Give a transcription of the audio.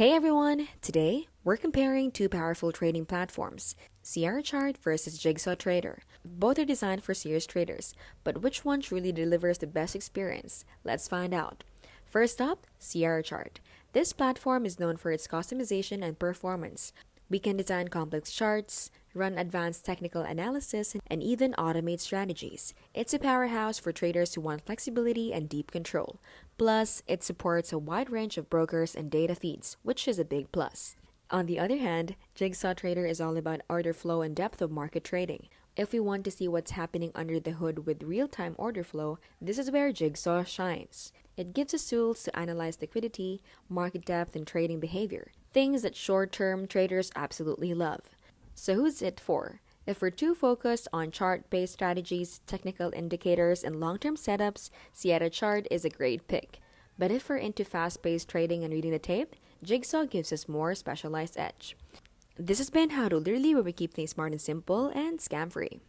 Hey everyone! Today, we're comparing two powerful trading platforms, Sierra Chart versus Jigsaw Daytradr. Both are designed for serious traders, but which one truly delivers the best experience? Let's find out. First up, Sierra Chart. This platform is known for its customization and performance. We can design complex charts, run advanced technical analysis, and even automate strategies. It's a powerhouse for traders who want flexibility and deep control. Plus, it supports a wide range of brokers and data feeds, which is a big plus. On the other hand, Jigsaw Daytradr is all about order flow and depth of market trading. If we want to see what's happening under the hood with real-time order flow, this is where Jigsaw shines. It gives us tools to analyze liquidity, market depth, and trading behavior, things that short-term traders absolutely love. So who's it for? If we're too focused on chart-based strategies, technical indicators, and long-term setups, Sierra Chart is a great pick. But if we're into fast-paced trading and reading the tape, Jigsaw gives us more specialized edge. This has been How to Literally, where we keep things smart and simple and scam-free.